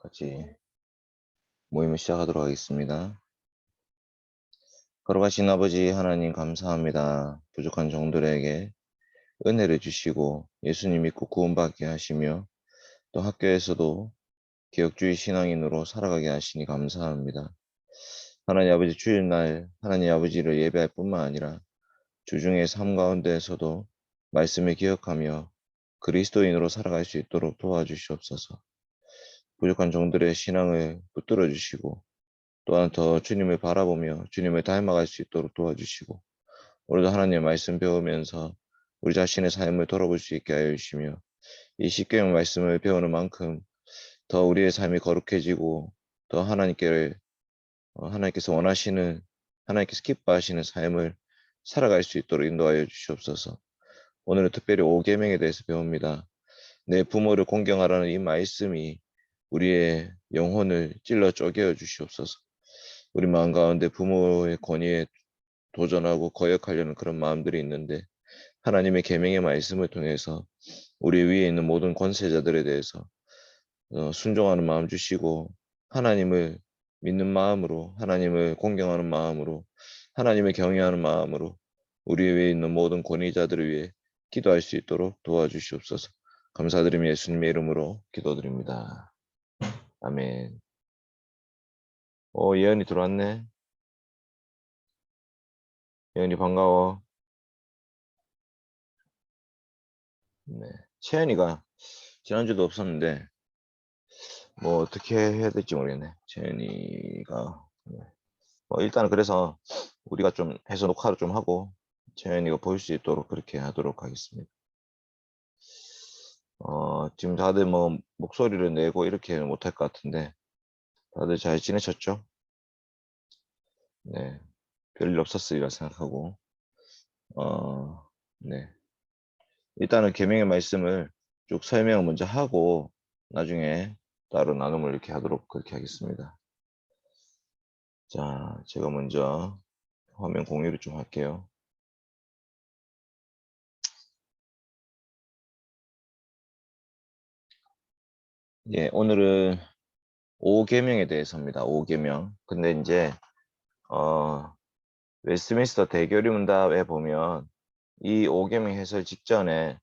같이 모임을 시작하도록 하겠습니다. 걸어가신 아버지 하나님 감사합니다. 부족한 종들에게 은혜를 주시고 예수님 믿고 구원받게 하시며 또 학교에서도 기독주의 신앙인으로 살아가게 하시니 감사합니다. 하나님 아버지 주일날 하나님 아버지를 예배할 뿐만 아니라 주중의 삶 가운데에서도 말씀을 기억하며 그리스도인으로 살아갈 수 있도록 도와주시옵소서. 부족한 종들의 신앙을 붙들어 주시고 또한 더 주님을 바라보며 주님을 닮아갈 수 있도록 도와주시고 오늘도 하나님의 말씀 배우면서 우리 자신의 삶을 돌아볼 수 있게 하여 주시며 이 십계명 말씀을 배우는 만큼 더 우리의 삶이 거룩해지고 더 하나님께서 원하시는 하나님께서 기뻐하시는 삶을 살아갈 수 있도록 인도하여 주시옵소서. 오늘은 특별히 5계명에 대해서 배웁니다. 내 부모를 공경하라는 이 말씀이 우리의 영혼을 찔러 쪼개어 주시옵소서. 우리 마음 가운데 부모의 권위에 도전하고 거역하려는 그런 마음들이 있는데 하나님의 계명의 말씀을 통해서 우리 위에 있는 모든 권세자들에 대해서 순종하는 마음 주시고 하나님을 믿는 마음으로 하나님을 공경하는 마음으로 하나님을 경외하는 마음으로 우리 위에 있는 모든 권위자들을 위해 기도할 수 있도록 도와주시옵소서. 감사드리며 예수님의 이름으로 기도드립니다. 아멘. 예언이 들어왔네. 예언이 반가워. 네. 채연이가 지난주도 없었는데 뭐 어떻게 해야 될지 모르겠네. 채연이가 일단은 그래서 우리가 좀 해서 녹화를 좀 하고 채연이가 보일 수 있도록 그렇게 하도록 하겠습니다. 지금 다들 뭐 목소리를 내고 이렇게는 못할 것 같은데 다들 잘 지내셨죠? 네, 별일 없었으리라 생각하고 네, 일단은 계명의 말씀을 쭉 설명을 먼저 하고 나중에 따로 나눔을 이렇게 하도록 그렇게 하겠습니다. 자, 제가 먼저 화면 공유를 좀 할게요. 예, 오늘은 5계명에 대해서입니다. 5계명. 근데 이제 웨스트민스터 대교리 문답에 보면 이 5계명 해설 직전에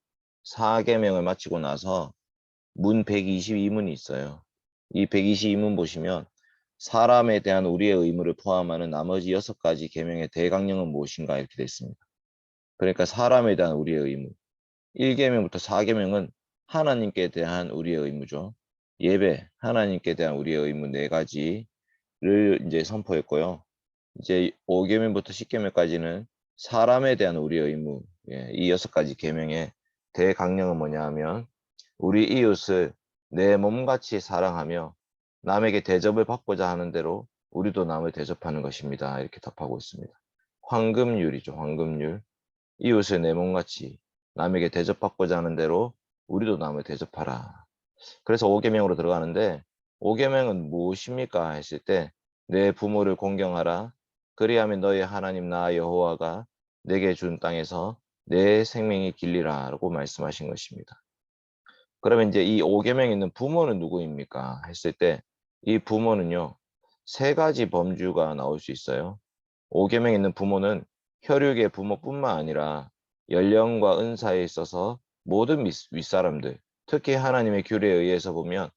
4계명을 마치고 나서 문 122문이 있어요. 이 122문 보시면 사람에 대한 우리의 의무를 포함하는 나머지 6가지 계명의 대강령은 무엇인가 이렇게 되어 있습니다. 그러니까 사람에 대한 우리의 의무. 1계명부터 4계명은 하나님께 대한 우리의 의무죠. 예배, 하나님께 대한 우리의 의무 4가지를 이제 선포했고요. 이제 5계명부터 10계명까지는 사람에 대한 우리의 의무, 이 6가지 계명의 대강령은 뭐냐 하면 우리 이웃을 내 몸같이 사랑하며 남에게 대접을 받고자 하는 대로 우리도 남을 대접하는 것입니다. 이렇게 답하고 있습니다. 황금률이죠. 황금률. 이웃을 내 몸같이 남에게 대접받고자 하는 대로 우리도 남을 대접하라. 그래서 5계명으로 들어가는데 5계명은 무엇입니까 했을 때 내 부모를 공경하라. 그리하면 너희 하나님 나 여호와가 내게 준 땅에서 내 생명이 길리라 라고 말씀하신 것입니다. 그러면 이제 이 5계명에 있는 부모는 누구입니까 했을 때 이 부모는요 3가지 범주가 나올 수 있어요. 5계명에 있는 부모는 혈육의 부모뿐만 아니라 연령과 은사에 있어서 모든 윗사람들, 특히 하나님의 규례에 의해서 보면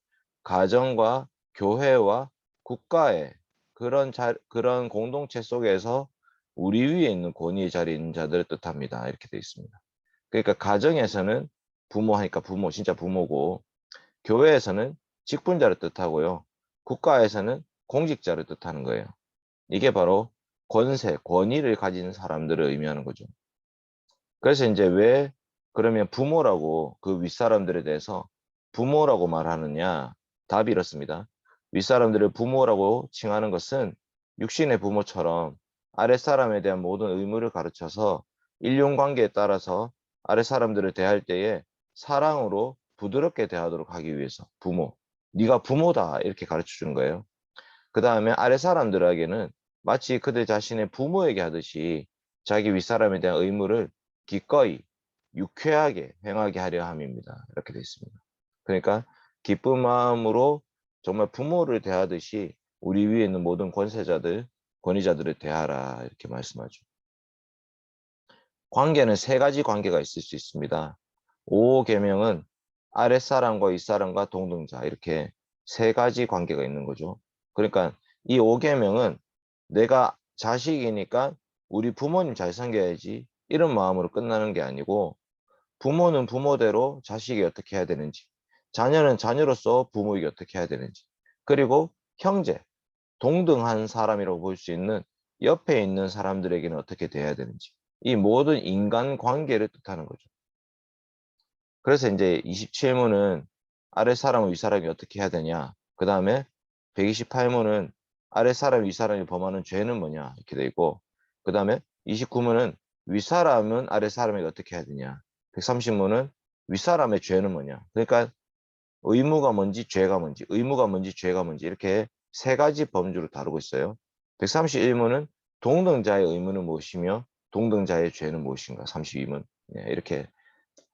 가정과 교회와 국가의 그런 공동체 속에서 우리 위에 있는 권위의 자리에 있는 자들을 뜻합니다. 이렇게 되어 있습니다. 그러니까 가정에서는 부모 하니까 부모, 진짜 부모고 교회에서는 직분자를 뜻하고요. 국가에서는 공직자를 뜻하는 거예요. 이게 바로 권세, 권위를 가진 사람들을 의미하는 거죠. 그래서 이제 왜 그러면 부모라고 그 윗사람들에 대해서 부모라고 말하느냐? 답이 이렇습니다. 윗사람들을 부모라고 칭하는 것은 육신의 부모처럼 아랫사람에 대한 모든 의무를 가르쳐서 인륜관계에 따라서 아랫사람들을 대할 때에 사랑으로 부드럽게 대하도록 하기 위해서 부모, 네가 부모다 이렇게 가르쳐 주는 거예요. 그 다음에 아랫사람들에게는 마치 그들 자신의 부모에게 하듯이 자기 윗사람에 대한 의무를 기꺼이 유쾌하게 행하게 하려 함입니다. 이렇게 되어 있습니다. 그러니까 기쁜 마음으로 정말 부모를 대하듯이 우리 위에 있는 모든 권세자들, 권위자들을 대하라 이렇게 말씀하죠. 관계는 세 가지 관계가 있을 수 있습니다. 5계명은 아랫사람과 윗사람과 동등자 이렇게 세 가지 관계가 있는 거죠. 그러니까 이 5계명은 내가 자식이니까 우리 부모님 잘 섬겨야지 이런 마음으로 끝나는 게 아니고 부모는 부모대로 자식이 어떻게 해야 되는지, 자녀는 자녀로서 부모에게 어떻게 해야 되는지, 그리고 형제, 동등한 사람이라고 볼 수 있는 옆에 있는 사람들에게는 어떻게 대해야 되는지, 이 모든 인간 관계를 뜻하는 거죠. 그래서 이제 27문은 아랫사람, 윗사람이 어떻게 해야 되냐, 그 다음에 128문은 아랫사람, 윗사람이 범하는 죄는 뭐냐 이렇게 돼 있고, 그 다음에 29문은 윗사람은 아랫사람에게 어떻게 해야 되냐, 130문은 윗사람의 죄는 뭐냐. 그러니까 의무가 뭔지 죄가 뭔지, 의무가 뭔지 죄가 뭔지 이렇게 세 가지 범주를 다루고 있어요. 131문은 동등자의 의무는 무엇이며 동등자의 죄는 무엇인가. 32문 이렇게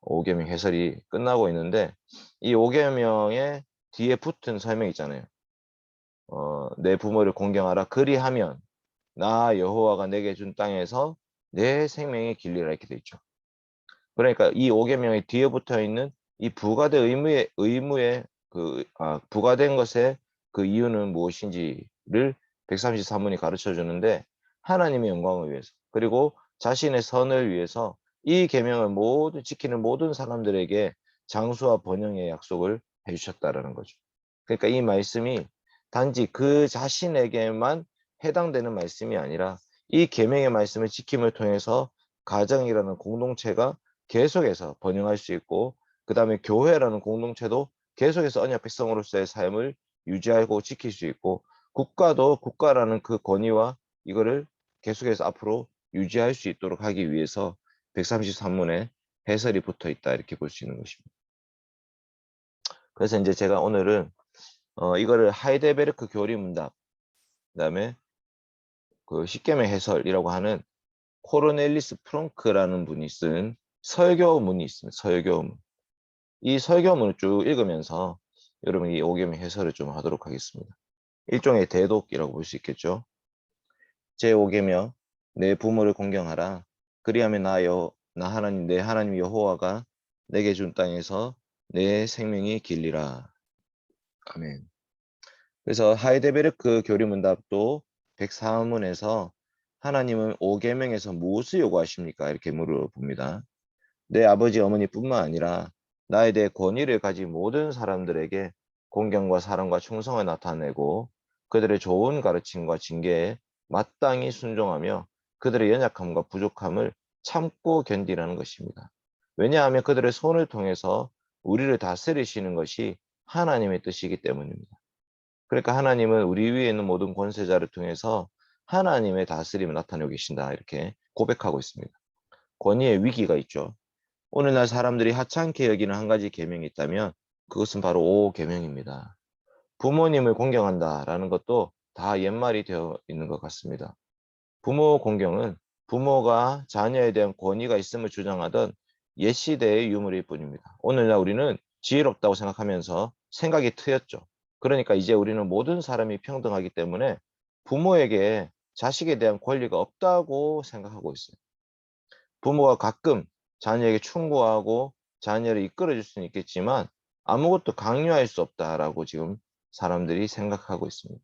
5계명 해설이 끝나고 있는데, 이 5계명의 뒤에 붙은 설명 있잖아요. 내 부모를 공경하라 그리하면 나 여호와가 내게 준 땅에서 내 생명의 길리라 이렇게 돼 있죠. 그러니까 이 5계명의 뒤에 붙어 있는 이 부가된 의무의 부가된 것의 그 이유는 무엇인지를 133문이 가르쳐 주는데, 하나님의 영광을 위해서, 그리고 자신의 선을 위해서 이 계명을 모두 지키는 모든 사람들에게 장수와 번영의 약속을 해 주셨다라는 거죠. 그러니까 이 말씀이 단지 그 자신에게만 해당되는 말씀이 아니라 이 계명의 말씀을 지킴을 통해서 가정이라는 공동체가 계속해서 번영할 수 있고, 그 다음에 교회라는 공동체도 계속해서 언약 백성으로서의 삶을 유지하고 지킬 수 있고, 국가도 국가라는 그 권위와 이거를 계속해서 앞으로 유지할 수 있도록 하기 위해서 133문에 해설이 붙어 있다 이렇게 볼 수 있는 것입니다. 그래서 이제 제가 오늘은 이거를 하이데베르크 교리문답, 그다음에 그 십계명 해설이라고 하는 코르넬리스 프롱크라는 분이 쓴 설교문이 있습니다. 설교문. 이 설교문을 쭉 읽으면서 여러분 이 5계명 해설을 좀 하도록 하겠습니다. 일종의 대독이라고 볼 수 있겠죠. 제5계명, 내 부모를 공경하라. 그리하면 나 하나님 내 하나님 여호와가 내게 준 땅에서 내 생명이 길리라. 아멘. 그래서 하이데베르크 교리문답도 104문에서 하나님은 5계명에서 무엇을 요구하십니까? 이렇게 물어봅니다. 내 아버지 어머니뿐만 아니라 나에 대해 권위를 가진 모든 사람들에게 공경과 사랑과 충성을 나타내고 그들의 좋은 가르침과 징계에 마땅히 순종하며 그들의 연약함과 부족함을 참고 견디라는 것입니다. 왜냐하면 그들의 손을 통해서 우리를 다스리시는 것이 하나님의 뜻이기 때문입니다. 그러니까 하나님은 우리 위에 있는 모든 권세자를 통해서 하나님의 다스림을 나타내고 계신다 이렇게 고백하고 있습니다. 권위의 위기가 있죠. 오늘날 사람들이 하찮게 여기는 한 가지 계명이 있다면 그것은 바로 5계명입니다. 부모님을 공경한다라는 것도 다 옛말이 되어 있는 것 같습니다. 부모 공경은 부모가 자녀에 대한 권위가 있음을 주장하던 옛 시대의 유물일 뿐입니다. 오늘날 우리는 지혜롭다고 생각하면서 생각이 트였죠. 그러니까 이제 우리는 모든 사람이 평등하기 때문에 부모에게 자식에 대한 권리가 없다고 생각하고 있어요. 부모가 가끔 자녀에게 충고하고 자녀를 이끌어 줄 수는 있겠지만 아무것도 강요할 수 없다라고 지금 사람들이 생각하고 있습니다.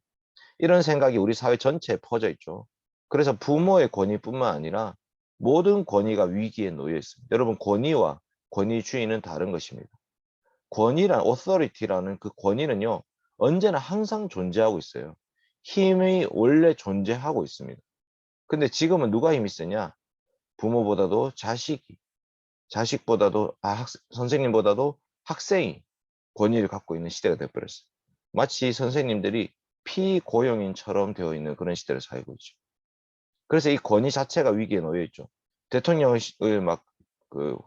이런 생각이 우리 사회 전체에 퍼져 있죠. 그래서 부모의 권위뿐만 아니라 모든 권위가 위기에 놓여 있습니다. 여러분, 권위와 권위주의는 다른 것입니다. 권위란 authority라는 그 권위는요, 언제나 항상 존재하고 있어요. 힘이 원래 존재하고 있습니다. 근데 지금은 누가 힘이 세냐? 부모보다도 자식보다도 선생님보다도 학생이 권위를 갖고 있는 시대가 되어버렸어요. 마치 선생님들이 피고용인처럼 되어 있는 그런 시대를 살고 있죠. 그래서 이 권위 자체가 위기에 놓여 있죠. 대통령을 막그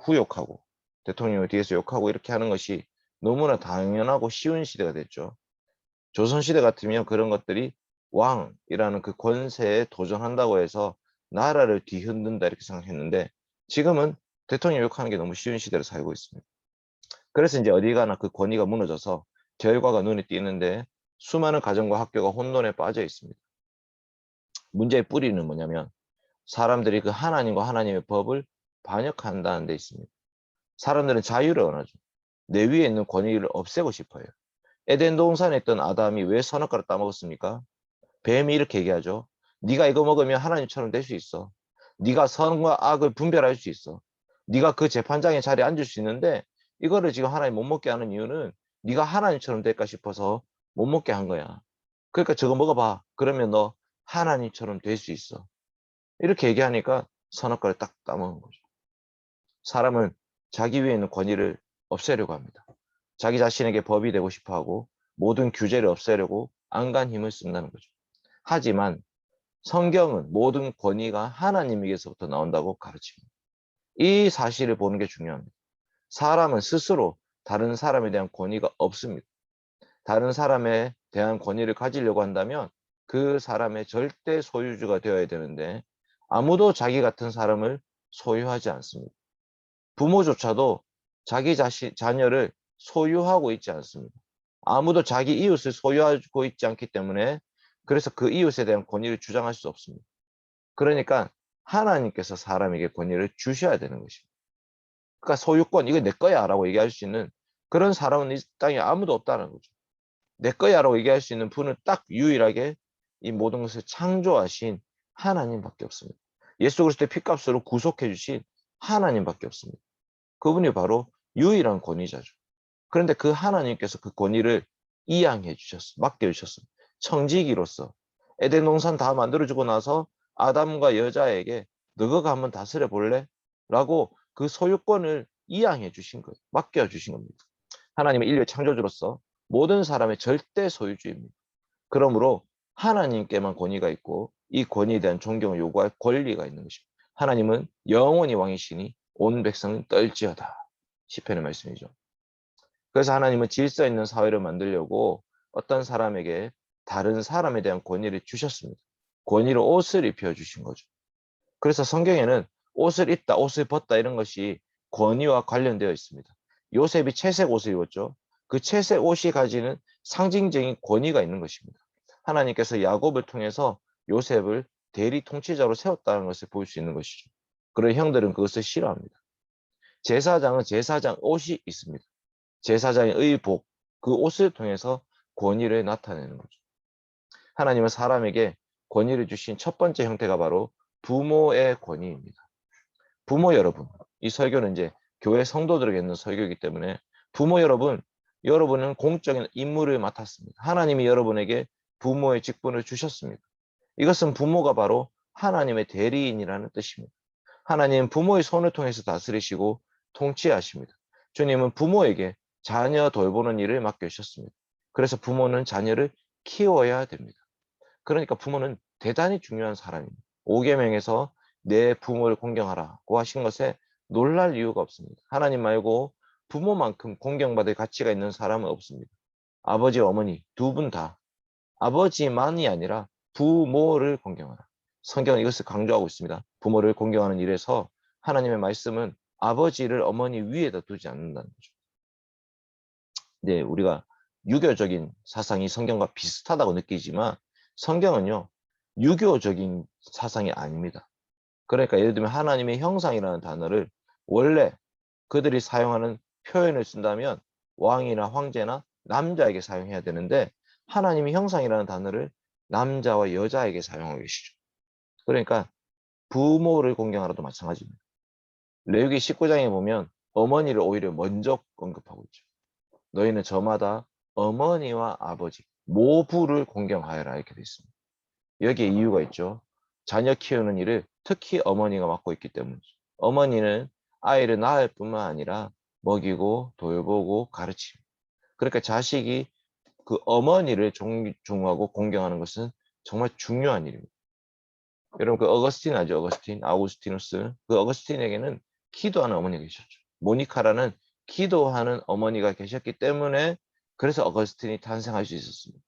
후욕하고 대통령을 뒤에서 욕하고 이렇게 하는 것이 너무나 당연하고 쉬운 시대가 됐죠. 조선시대 같으면 그런 것들이 왕이라는 그 권세에 도전한다고 해서 나라를 뒤흔든다 이렇게 생각했는데, 지금은 대통령 욕하는 게 너무 쉬운 시대를 살고 있습니다. 그래서 이제 어디 가나 그 권위가 무너져서 결과가 눈에 띄는데 수많은 가정과 학교가 혼돈에 빠져 있습니다. 문제의 뿌리는 뭐냐면 사람들이 그 하나님과 하나님의 법을 반역한다는 데 있습니다. 사람들은 자유를 원하죠. 내 위에 있는 권위를 없애고 싶어요. 에덴 동산에 있던 아담이 왜 선악과를 따먹었습니까? 뱀이 이렇게 얘기하죠. 네가 이거 먹으면 하나님처럼 될 수 있어. 네가 선과 악을 분별할 수 있어. 네가 그 재판장의 자리에 앉을 수 있는데 이거를 지금 하나님 못 먹게 하는 이유는 네가 하나님처럼 될까 싶어서 못 먹게 한 거야. 그러니까 저거 먹어봐. 그러면 너 하나님처럼 될 수 있어. 이렇게 얘기하니까 선악과를 딱 따먹은 거죠. 사람은 자기 위에 있는 권위를 없애려고 합니다. 자기 자신에게 법이 되고 싶어하고 모든 규제를 없애려고 안간 힘을 쓴다는 거죠. 하지만 성경은 모든 권위가 하나님에게서부터 나온다고 가르칩니다. 이 사실을 보는 게 중요합니다. 사람은 스스로 다른 사람에 대한 권위가 없습니다. 다른 사람에 대한 권위를 가지려고 한다면 그 사람의 절대 소유주가 되어야 되는데 아무도 자기 같은 사람을 소유하지 않습니다. 부모조차도 자기 자녀를 소유하고 있지 않습니다. 아무도 자기 이웃을 소유하고 있지 않기 때문에 그래서 그 이웃에 대한 권위를 주장할 수 없습니다. 그러니까 하나님께서 사람에게 권위를 주셔야 되는 것입니다. 그러니까 소유권, 이거 내 거야 라고 얘기할 수 있는 그런 사람은 이 땅에 아무도 없다는 거죠. 내 거야 라고 얘기할 수 있는 분은 딱 유일하게 이 모든 것을 창조하신 하나님밖에 없습니다. 예수 그리스도의 피값으로 구속해 주신 하나님밖에 없습니다. 그분이 바로 유일한 권위자죠. 그런데 그 하나님께서 그 권위를 이양해 주셨습니다. 맡겨 주셨습니다. 청지기로서 에덴 동산 다 만들어주고 나서 아담과 여자에게 너가 한번 다스려 볼래? 라고 그 소유권을 이양해 주신 거예요. 맡겨 주신 겁니다. 하나님은 인류의 창조주로서 모든 사람의 절대 소유주입니다. 그러므로 하나님께만 권위가 있고 이 권위에 대한 존경을 요구할 권리가 있는 것입니다. 하나님은 영원히 왕이시니 온 백성은 떨지어다. 시편의 말씀이죠. 그래서 하나님은 질서 있는 사회를 만들려고 어떤 사람에게 다른 사람에 대한 권위를 주셨습니다. 권위로 옷을 입혀주신 거죠. 그래서 성경에는 옷을 입다, 옷을 벗다 이런 것이 권위와 관련되어 있습니다. 요셉이 채색 옷을 입었죠. 그 채색 옷이 가지는 상징적인 권위가 있는 것입니다. 하나님께서 야곱을 통해서 요셉을 대리 통치자로 세웠다는 것을 볼 수 있는 것이죠. 그런 형들은 그것을 싫어합니다. 제사장은 제사장 옷이 있습니다. 제사장의 의복, 그 옷을 통해서 권위를 나타내는 거죠. 하나님은 사람에게 권위를 주신 첫 번째 형태가 바로 부모의 권위입니다. 부모 여러분, 이 설교는 이제 교회 성도들에게 있는 설교이기 때문에 부모 여러분, 여러분은 공적인 임무를 맡았습니다. 하나님이 여러분에게 부모의 직분을 주셨습니다. 이것은 부모가 바로 하나님의 대리인이라는 뜻입니다. 하나님은 부모의 손을 통해서 다스리시고 통치하십니다. 주님은 부모에게 자녀 돌보는 일을 맡겨주셨습니다. 그래서 부모는 자녀를 키워야 됩니다. 그러니까 부모는 대단히 중요한 사람입니다. 5계명에서 내 부모를 공경하라고 하신 것에 놀랄 이유가 없습니다. 하나님 말고 부모만큼 공경받을 가치가 있는 사람은 없습니다. 아버지, 어머니 두 분 다 아버지만이 아니라 부모를 공경하라. 성경은 이것을 강조하고 있습니다. 부모를 공경하는 일에서 하나님의 말씀은 아버지를 어머니 위에다 두지 않는다는 거죠. 네, 우리가 유교적인 사상이 성경과 비슷하다고 느끼지만 성경은요, 유교적인 사상이 아닙니다. 그러니까 예를 들면 하나님의 형상이라는 단어를 원래 그들이 사용하는 표현을 쓴다면 왕이나 황제나 남자에게 사용해야 되는데 하나님의 형상이라는 단어를 남자와 여자에게 사용하고 계시죠. 그러니까 부모를 공경하라도 마찬가지입니다. 레위기 19장에 보면 어머니를 오히려 먼저 언급하고 있죠. 너희는 저마다 어머니와 아버지, 모부를 공경하여라 이렇게 되어 있습니다. 여기에 이유가 있죠. 자녀 키우는 일을 특히 어머니가 맡고 있기 때문이죠. 어머니는 아이를 낳을 뿐만 아니라 먹이고 돌보고 가르칩니다. 그러니까 자식이 그 어머니를 존중하고 공경하는 것은 정말 중요한 일입니다. 여러분 그 어거스틴 아죠? 어거스틴, 아우구스티누스. 그 어거스틴에게는 기도하는 어머니가 계셨죠. 모니카라는 기도하는 어머니가 계셨기 때문에 그래서 어거스틴이 탄생할 수 있었습니다.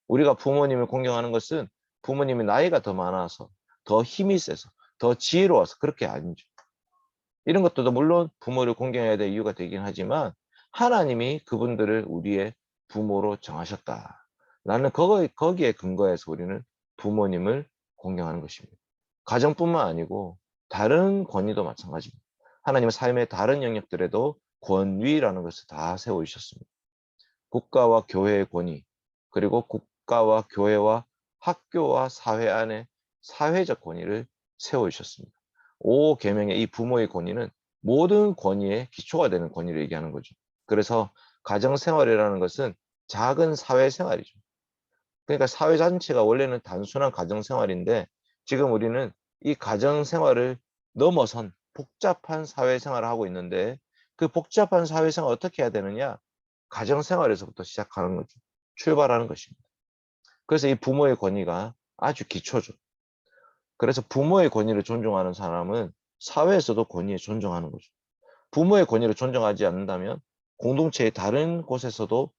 우리가 부모님을 공경하는 것은 부모님의 나이가 더 많아서 더 힘이 세서 더 지혜로워서 그렇게 아니죠. 이런 것들도 물론 부모를 공경해야 될 이유가 되긴 하지만 하나님이 그분들을 우리의 부모로 정하셨다. 라는 거기에 근거해서 우리는 부모님을 공경하는 것입니다. 가정뿐만 아니고 다른 권위도 마찬가지입니다. 하나님은 삶의 다른 영역들에도 권위라는 것을 다 세워주셨습니다. 국가와 교회의 권위, 그리고 국가와 교회와 학교와 사회 안에 사회적 권위를 세워주셨습니다. 5계명의 이 부모의 권위는 모든 권위의 기초가 되는 권위를 얘기하는 거죠. 그래서 가정생활이라는 것은 작은 사회생활이죠. 그러니까 사회 전체가 원래는 단순한 가정생활인데 지금 우리는 이 가정생활을 넘어선 복잡한 사회생활을 하고 있는데 그 복잡한 사회생활을 어떻게 해야 되느냐? 가정생활에서부터 시작하는 거죠. 출발하는 것입니다. 그래서 이 부모의 권위가 아주 기초죠. 그래서 부모의 권위를 존중하는 사람은 사회에서도 권위에 존중하는 거죠. 부모의 권위를 존중하지 않는다면 공동체의 다른 곳에서도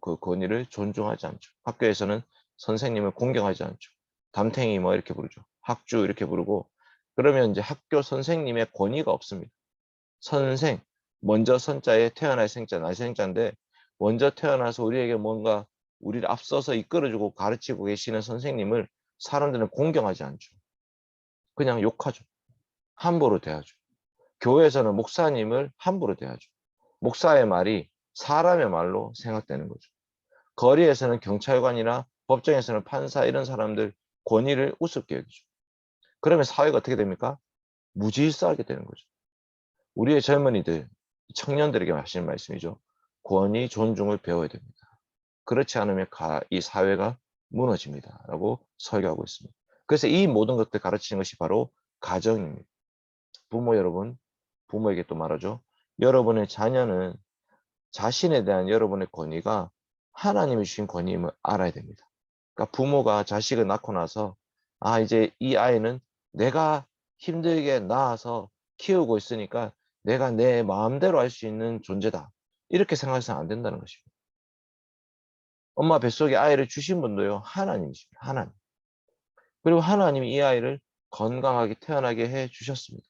그 권위를 존중하지 않죠. 학교에서는 선생님을 공경하지 않죠. 담탱이 뭐 이렇게 부르죠. 학주 이렇게 부르고 그러면 이제 학교 선생님의 권위가 없습니다. 선생, 먼저 선자에 태어날 생자, 날 생자인데 먼저 태어나서 우리에게 뭔가 우리를 앞서서 이끌어주고 가르치고 계시는 선생님을 사람들은 공경하지 않죠. 그냥 욕하죠. 함부로 대하죠. 교회에서는 목사님을 함부로 대하죠. 목사의 말이 사람의 말로 생각되는 거죠. 거리에서는 경찰관이나 법정에서는 판사 이런 사람들 권위를 우습게 여기죠. 그러면 사회가 어떻게 됩니까? 무질서하게 되는 거죠. 우리의 젊은이들, 청년들에게 하시는 말씀이죠. 권위 존중을 배워야 됩니다. 그렇지 않으면 이 사회가 무너집니다. 라고 설교하고 있습니다. 그래서 이 모든 것들 가르치는 것이 바로 가정입니다. 부모 여러분, 부모에게 또 말하죠. 여러분의 자녀는 자신에 대한 여러분의 권위가 하나님이 주신 권위임을 알아야 됩니다. 그러니까 부모가 자식을 낳고 나서 이제 이 아이는 내가 힘들게 낳아서 키우고 있으니까 내가 내 마음대로 할 수 있는 존재다. 이렇게 생각해서는 안 된다는 것입니다. 엄마 뱃속에 아이를 주신 분도요. 하나님이십니다. 하나님. 그리고 하나님이 이 아이를 건강하게 태어나게 해 주셨습니다.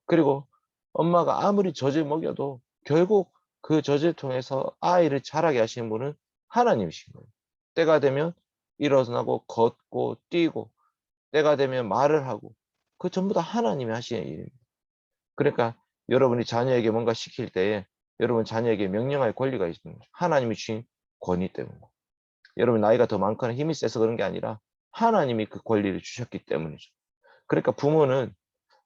그리고 엄마가 아무리 젖을 먹여도 결국 그 젖을 통해서 아이를 자라게 하시는 분은 하나님이신 거예요. 때가 되면 일어나고 걷고 뛰고 때가 되면 말을 하고 그 전부 다 하나님이 하시는 일입니다. 그러니까 여러분이 자녀에게 뭔가 시킬 때에 여러분 자녀에게 명령할 권리가 있는 거죠. 하나님이 주신 권위 때문에. 여러분 나이가 더 많거나 힘이 세서 그런 게 아니라 하나님이 그 권리를 주셨기 때문이죠. 그러니까 부모는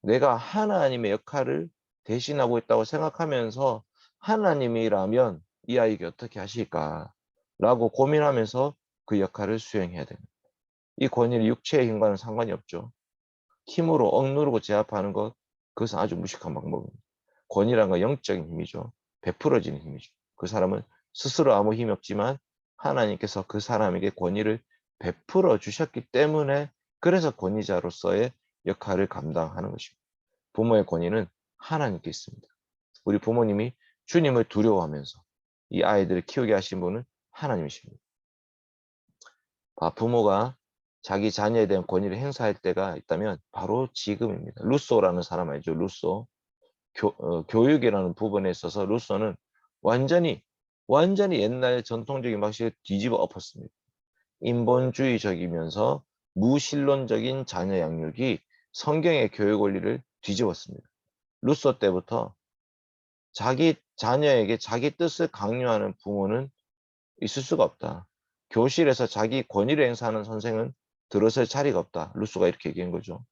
내가 하나님의 역할을 대신하고 있다고 생각하면서 하나님이라면 이 아이에게 어떻게 하실까라고 고민하면서 그 역할을 수행해야 됩니다. 이 권위는 육체의 힘과는 상관이 없죠. 힘으로 억누르고 제압하는 것, 그것은 아주 무식한 방법입니다. 권위란 건 영적인 힘이죠. 베풀어지는 힘이죠. 그 사람은 스스로 아무 힘이 없지만 하나님께서 그 사람에게 권위를 베풀어 주셨기 때문에 그래서 권위자로서의 역할을 감당하는 것입니다. 부모의 권위는 하나님께 있습니다. 우리 부모님이 주님을 두려워하면서 이 아이들을 키우게 하신 분은 하나님이십니다. 부모가 자기 자녀에 대한 권위를 행사할 때가 있다면 바로 지금입니다. 루소라는 사람 알죠? 루소. 교육이라는 부분에 있어서 루소는 완전히 옛날 전통적인 방식을 뒤집어 엎었습니다. 인본주의적이면서 무신론적인 자녀 양육이 성경의 교육 원리를 뒤집었습니다. 루소 때부터 자기 자녀에게 자기 뜻을 강요하는 부모는 있을 수가 없다. 교실에서 자기 권위를 행사하는 선생은 들어설 자리가 없다. 루소가 이렇게 얘기한 거죠.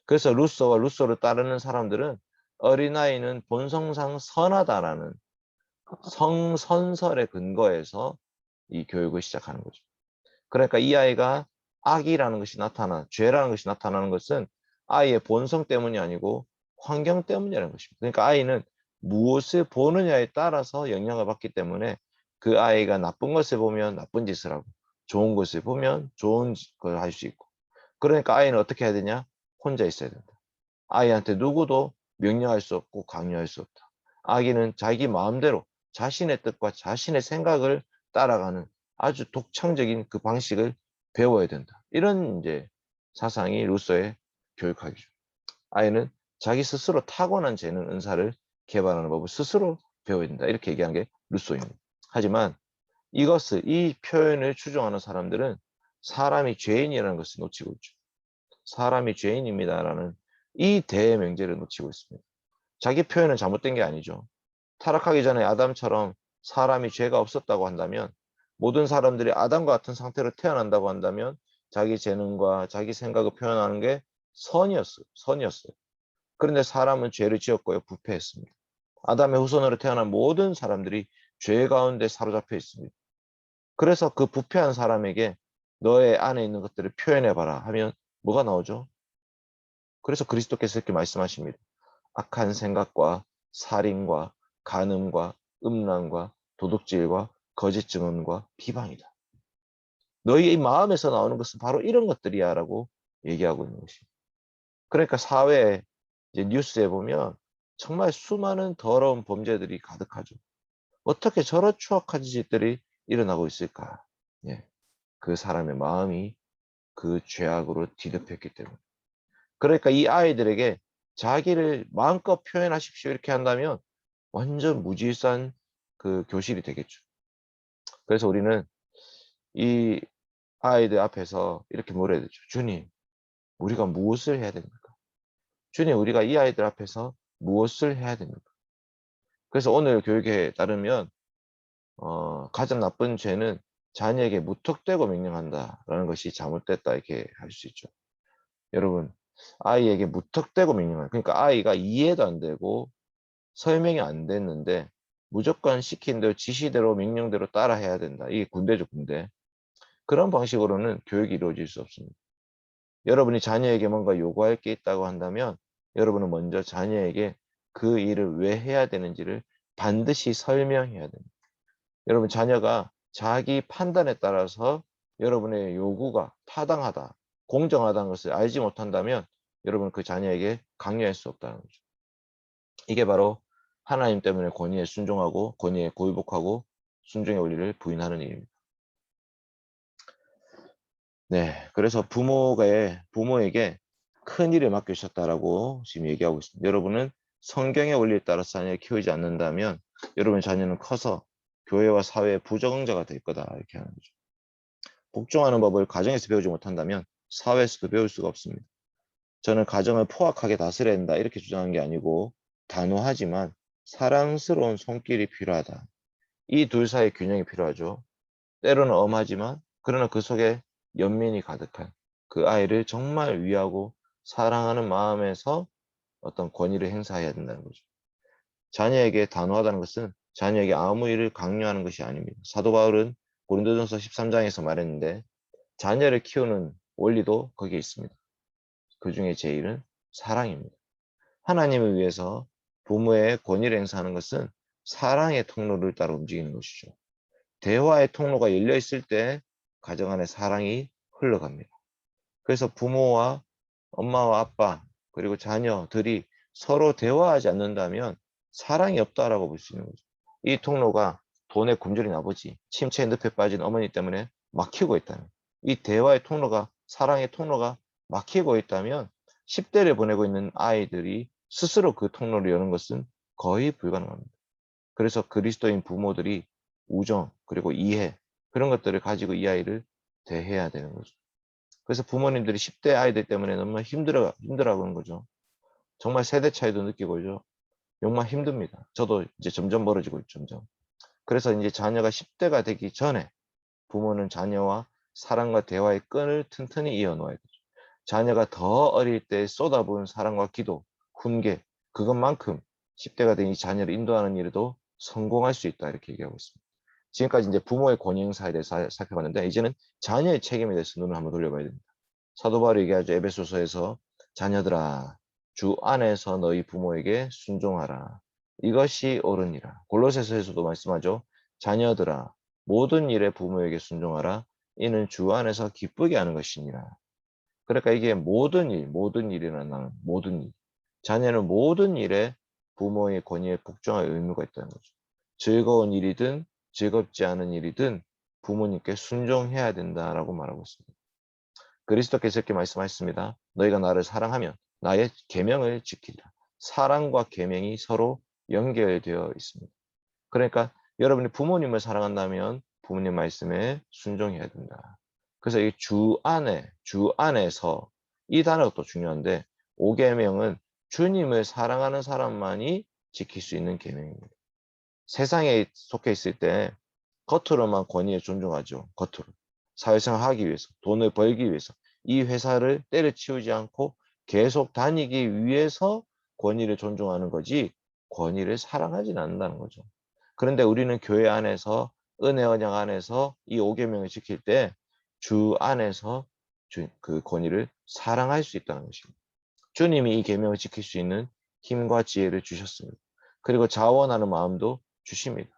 그래서 루소와 루소를 따르는 사람들은 어린아이는 본성상 선하다라는 성선설에 근거해서 이 교육을 시작하는 거죠. 그러니까 이 아이가 악이라는 것이 죄라는 것이 나타나는 것은 아이의 본성 때문이 아니고 환경 때문이라는 것입니다. 그러니까 아이는 무엇을 보느냐에 따라서 영향을 받기 때문에 그 아이가 나쁜 것을 보면 나쁜 짓을 하고 좋은 것을 보면 좋은 걸 할 수 있고 그러니까 아이는 어떻게 해야 되냐? 혼자 있어야 된다. 아이한테 누구도 명령할 수 없고 강요할 수 없다. 아기는 자기 마음대로 자신의 뜻과 자신의 생각을 따라가는 아주 독창적인 그 방식을 배워야 된다. 이런 이제 사상이 루소의 교육학이죠. 아이는 자기 스스로 타고난 재능, 은사를 개발하는 법을 스스로 배워야 된다. 이렇게 얘기한 게 루소입니다. 하지만 이 표현을 추종하는 사람들은 사람이 죄인이라는 것을 놓치고 있죠. 사람이 죄인입니다라는 이 대명제를 놓치고 있습니다. 자기 표현은 잘못된 게 아니죠. 타락하기 전에 아담처럼 사람이 죄가 없었다고 한다면, 모든 사람들이 아담과 같은 상태로 태어난다고 한다면 자기 재능과 자기 생각을 표현하는 게 선이었어요. 그런데 사람은 죄를 지었고요, 부패했습니다. 아담의 후손으로 태어난 모든 사람들이 죄 가운데 사로잡혀 있습니다. 그래서 그 부패한 사람에게 너의 안에 있는 것들을 표현해봐라 하면 뭐가 나오죠? 그래서 그리스도께서 이렇게 말씀하십니다. 악한 생각과 살인과 간음과 음란과 도둑질과 거짓 증언과 비방이다. 너희의 마음에서 나오는 것은 바로 이런 것들이야 라고 얘기하고 있는 것입니다. 그러니까 사회에 이제 뉴스에 보면 정말 수많은 더러운 범죄들이 가득하죠. 어떻게 저런 추악한 짓들이 일어나고 있을까? 예, 그 사람의 마음이 그 죄악으로 뒤덮였기 때문에. 그러니까 이 아이들에게 자기를 마음껏 표현하십시오 이렇게 한다면 완전 무질서한 그 교실이 되겠죠. 그래서 우리는 이 아이들 앞에서 이렇게 물어야 되죠. 주님, 우리가 무엇을 해야 됩니까? 주님, 우리가 이 아이들 앞에서 무엇을 해야 됩니까? 그래서 오늘 교육에 따르면 가장 나쁜 죄는 자녀에게 무턱대고 명령한다라는 것이 잘못됐다 이렇게 할 수 있죠. 여러분, 아이에게 무턱대고 명령하는, 그러니까 아이가 이해도 안 되고 설명이 안 됐는데 무조건 시킨 대로 지시대로 명령대로 따라해야 된다. 이게 군대죠, 군대. 그런 방식으로는 교육이 이루어질 수 없습니다. 여러분이 자녀에게 뭔가 요구할 게 있다고 한다면 여러분은 먼저 자녀에게 그 일을 왜 해야 되는지를 반드시 설명해야 됩니다. 여러분, 자녀가 자기 판단에 따라서 여러분의 요구가 타당하다, 공정하다는 것을 알지 못한다면 여러분 그 자녀에게 강요할 수 없다는 거죠. 이게 바로 하나님 때문에 권위에 순종하고 권위에 굴복하고 순종의 원리를 부인하는 일입니다. 네, 그래서 부모에게 큰 일을 맡기셨다라고 지금 얘기하고 있습니다. 여러분은 성경의 원리에 따라서 자녀를 키우지 않는다면 여러분 자녀는 커서 교회와 사회의 부적응자가 될 거다 이렇게 하는 거죠. 복종하는 법을 가정에서 배우지 못한다면 사회에서도 배울 수가 없습니다. 저는 가정을 포악하게 다스려야 된다 이렇게 주장한 게 아니고 단호하지만 사랑스러운 손길이 필요하다. 이 둘 사이의 균형이 필요하죠. 때로는 엄하지만 그러나 그 속에 연민이 가득한 그 아이를 정말 위하고 사랑하는 마음에서 어떤 권위를 행사해야 된다는 거죠. 자녀에게 단호하다는 것은 자녀에게 아무 일을 강요하는 것이 아닙니다. 사도 바울은 고린도전서 13장에서 말했는데 자녀를 키우는 원리도 거기에 있습니다. 그 중에 제일은 사랑입니다. 하나님을 위해서 부모의 권위를 행사하는 것은 사랑의 통로를 따라 움직이는 것이죠. 대화의 통로가 열려 있을 때 가정 안에 사랑이 흘러갑니다. 그래서 부모와 엄마와 아빠 그리고 자녀들이 서로 대화하지 않는다면 사랑이 없다라고 볼 수 있는 거죠. 이 통로가 돈의 굶주린 아버지, 침체의 늪에 빠진 어머니 때문에 막히고 있다면, 이 대화의 통로가, 사랑의 통로가 막히고 있다면 10대를 보내고 있는 아이들이 스스로 그 통로를 여는 것은 거의 불가능합니다. 그래서 그리스도인 부모들이 우정 그리고 이해 그런 것들을 가지고 이 아이를 대해야 되는 거죠. 그래서 부모님들이 10대 아이들 때문에 너무 힘들어하는 거죠. 정말 세대 차이도 느끼고요. 정말 힘듭니다. 저도 이제 점점 멀어지고 있죠. 점점. 그래서 이제 자녀가 10대가 되기 전에 부모는 자녀와 사랑과 대화의 끈을 튼튼히 이어놓아야 되죠. 자녀가 더 어릴 때 쏟아부은 사랑과 기도, 훈계, 그것만큼 10대가 된 이 자녀를 인도하는 일에도 성공할 수 있다 이렇게 얘기하고 있습니다. 지금까지 이제 부모의 권위 행사에 대해서 살펴봤는데 이제는 자녀의 책임에 대해서 눈을 한번 돌려봐야 됩니다. 사도 바울이 얘기하죠. 에베소서에서 자녀들아 주 안에서 너희 부모에게 순종하라. 이것이 옳으니라. 골로새서에서도 말씀하죠. 자녀들아 모든 일에 부모에게 순종하라. 이는 주 안에서 기쁘게 하는 것이니라. 그러니까 이게 모든 일이라는 모든 일. 자녀는 모든 일에 부모의 권위에 복종할 의무가 있다는 거죠. 즐거운 일이든 즐겁지 않은 일이든 부모님께 순종해야 된다라고 말하고 있습니다. 그리스도께서 이렇게 말씀하셨습니다. 너희가 나를 사랑하면 나의 계명을 지키리라. 사랑과 계명이 서로 연결되어 있습니다. 그러니까 여러분이 부모님을 사랑한다면 부모님 말씀에 순종해야 된다. 그래서 이 주 안에서 이 단어가 또 중요한데 5계명은 주님을 사랑하는 사람만이 지킬 수 있는 계명입니다. 세상에 속해 있을 때 겉으로만 권위에 존중하죠. 겉으로. 사회생활 하기 위해서, 돈을 벌기 위해서 이 회사를 때려치우지 않고 계속 다니기 위해서 권위를 존중하는 거지 권위를 사랑하지는 않는다는 거죠. 그런데 우리는 교회 안에서 은혜 언약 안에서 이 5계명을 지킬 때 주 안에서 그 권위를 사랑할 수 있다는 것입니다. 주님이 이 계명을 지킬 수 있는 힘과 지혜를 주셨습니다. 그리고 자원하는 마음도 주십니다.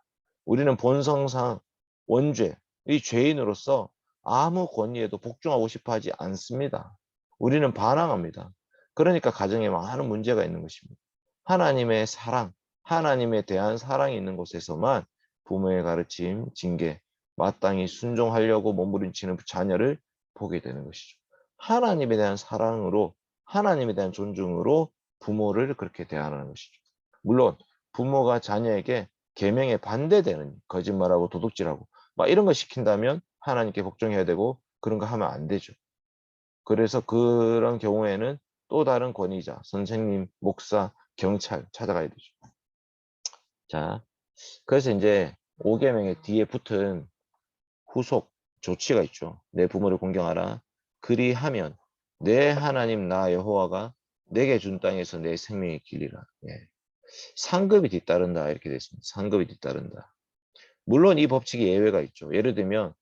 우리는 본성상 원죄, 이 죄인으로서 아무 권위에도 복종하고 싶어 하지 않습니다. 우리는 반항합니다. 그러니까 가정에 많은 문제가 있는 것입니다. 하나님의 사랑, 하나님에 대한 사랑이 있는 곳에서만 부모의 가르침, 징계, 마땅히 순종하려고 몸부림치는 자녀를 보게 되는 것이죠. 하나님에 대한 사랑으로, 하나님에 대한 존중으로 부모를 그렇게 대하는 것이죠. 물론 부모가 자녀에게 계명에 반대되는 거짓말하고 도둑질하고 막 이런 거 시킨다면 하나님께 복종해야 되고 그런 거 하면 안 되죠. 그래서 그런 경우에는 또 다른 권위자, 선생님, 목사, 경찰 찾아가야 되죠. 자, 그래서 이제 5계명의 뒤에 붙은 후속 조치가 있죠. 내 부모를 공경하라. 그리하면 내 하나님 나 여호와가 내게 준 땅에서 내 생명이 길리라. 예. 상급이 뒤따른다 이렇게 되어 있습니다. 상급이 뒤따른다. 물론 이 법칙에 예외가 있죠. 예를 들면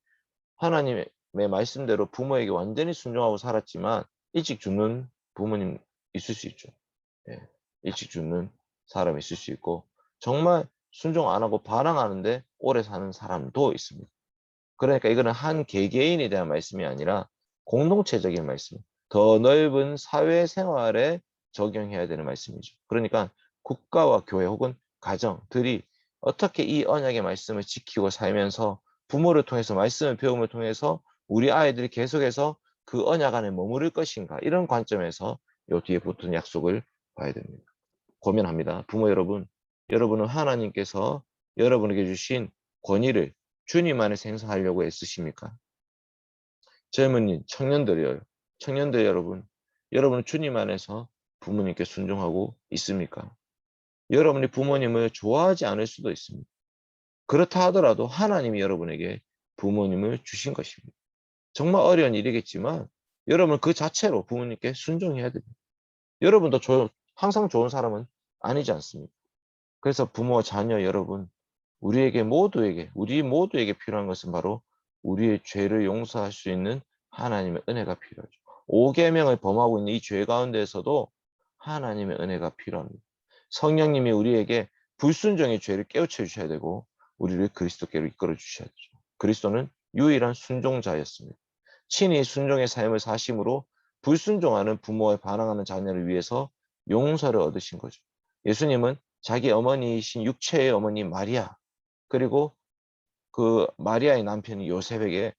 하나님의 말씀대로 부모에게 완전히 순종하고 살았지만 일찍 죽는 부모님 있을 수 있죠. 예. 일찍 죽는 사람이 있을 수 있고 정말 순종 안 하고 반항하는데 오래 사는 사람도 있습니다. 그러니까 이거는 한 개개인에 대한 말씀이 아니라 공동체적인 말씀, 더 넓은 사회생활에 적용해야 되는 말씀이죠. 그러니까 국가와 교회 혹은 가정들이 어떻게 이 언약의 말씀을 지키고 살면서 부모를 통해서 말씀을 배움을 통해서 우리 아이들이 계속해서 그 언약 안에 머무를 것인가 이런 관점에서 요 뒤에 붙은 약속을 봐야 됩니다. 고민합니다. 부모 여러분, 여러분은 하나님께서 여러분에게 주신 권위를 주님 안에서 행사하려고 애쓰십니까? 젊은이, 청년들이요. 청년들 여러분, 여러분은 주님 안에서 부모님께 순종하고 있습니까? 여러분이 부모님을 좋아하지 않을 수도 있습니다. 그렇다 하더라도 하나님이 여러분에게 부모님을 주신 것입니다. 정말 어려운 일이겠지만 여러분 그 자체로 부모님께 순종해야 됩니다. 여러분도 항상 좋은 사람은 아니지 않습니까? 그래서 부모, 자녀 여러분, 우리 모두에게 필요한 것은 바로 우리의 죄를 용서할 수 있는 하나님의 은혜가 필요하죠. 5계명을 범하고 있는 이 죄 가운데에서도 하나님의 은혜가 필요합니다. 성령님이 우리에게 불순종의 죄를 깨우쳐 주셔야 되고 우리를 그리스도께로 이끌어 주셔야 되죠. 그리스도는 유일한 순종자였습니다. 친히 순종의 삶을 사심으로 불순종하는 부모에 반항하는 자녀를 위해서 용서를 얻으신 거죠. 예수님은 자기 어머니이신 육체의 어머니 마리아 그리고 그 마리아의 남편이 요셉에게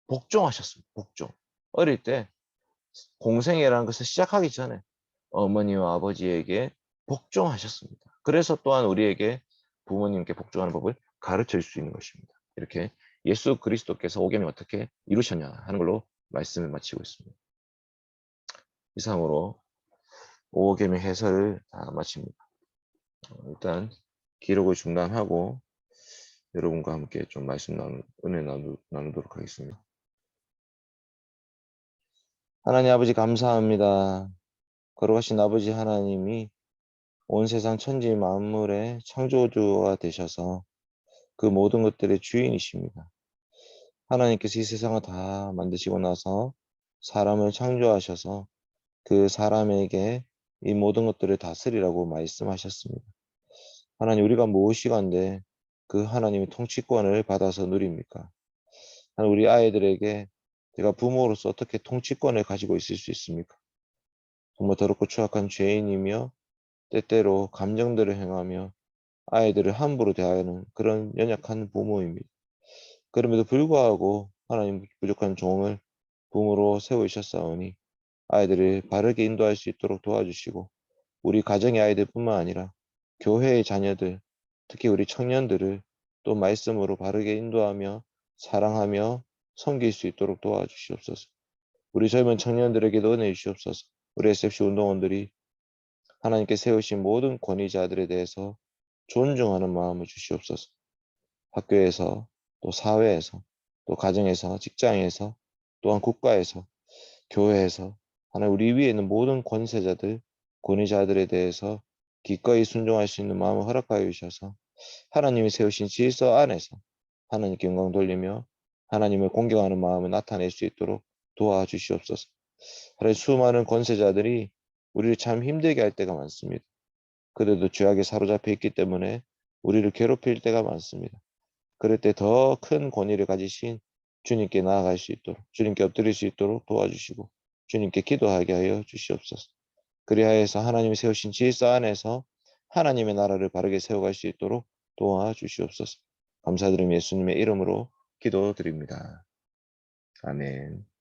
복종하셨습니다. 복종. 어릴 때 공생애라는 것을 시작하기 전에 어머니와 아버지에게 복종하셨습니다. 그래서 또한 우리에게 부모님께 복종하는 법을 가르쳐 줄 수 있는 것입니다. 이렇게 예수 그리스도께서 5계명 어떻게 이루셨냐 하는 걸로 말씀을 마치고 있습니다. 이상으로 5계명 해설을 다 마칩니다. 일단 기록을 중단하고 여러분과 함께 좀 은혜 나누도록 하겠습니다. 하나님 아버지 감사합니다. 거룩하신 아버지 하나님이 온 세상 천지 만물의 창조주가 되셔서 그 모든 것들의 주인이십니다. 하나님께서 이 세상을 다 만드시고 나서 사람을 창조하셔서 그 사람에게 이 모든 것들을 다스리라고 말씀하셨습니다. 하나님 우리가 무엇이간데 그 하나님의 통치권을 받아서 누립니까? 하나님 우리 아이들에게 제가 부모로서 어떻게 통치권을 가지고 있을 수 있습니까? 정말 더럽고 추악한 죄인이며 때때로 감정들을 행하며 아이들을 함부로 대하는 그런 연약한 부모입니다. 그럼에도 불구하고 하나님 부족한 종을 부모로 세우셨사오니 아이들을 바르게 인도할 수 있도록 도와주시고 우리 가정의 아이들뿐만 아니라 교회의 자녀들, 특히 우리 청년들을 또 말씀으로 바르게 인도하며 사랑하며 섬길 수 있도록 도와주시옵소서. 우리 젊은 청년들에게도 은혜 주시옵소서. 우리 SFC 운동원들이 하나님께 세우신 모든 권위자들에 대해서 존중하는 마음을 주시옵소서. 학교에서, 또 사회에서, 또 가정에서, 직장에서, 또한 국가에서, 교회에서, 하나님 우리 위에 있는 모든 권세자들, 권위자들에 대해서 기꺼이 순종할 수 있는 마음을 허락하여 주셔서 하나님이 세우신 질서 안에서 하나님께 영광 돌리며 하나님을 공경하는 마음을 나타낼 수 있도록 도와주시옵소서. 하나님 수많은 권세자들이 우리를 참 힘들게 할 때가 많습니다. 그래도 죄악에 사로잡혀 있기 때문에 우리를 괴롭힐 때가 많습니다. 그럴 때 더 큰 권위를 가지신 주님께 나아갈 수 있도록, 주님께 엎드릴 수 있도록 도와주시고 주님께 기도하게 하여 주시옵소서. 그리하여서 하나님이 세우신 질서 안에서 하나님의 나라를 바르게 세워갈 수 있도록 도와주시옵소서. 감사드리며 예수님의 이름으로 기도드립니다. 아멘.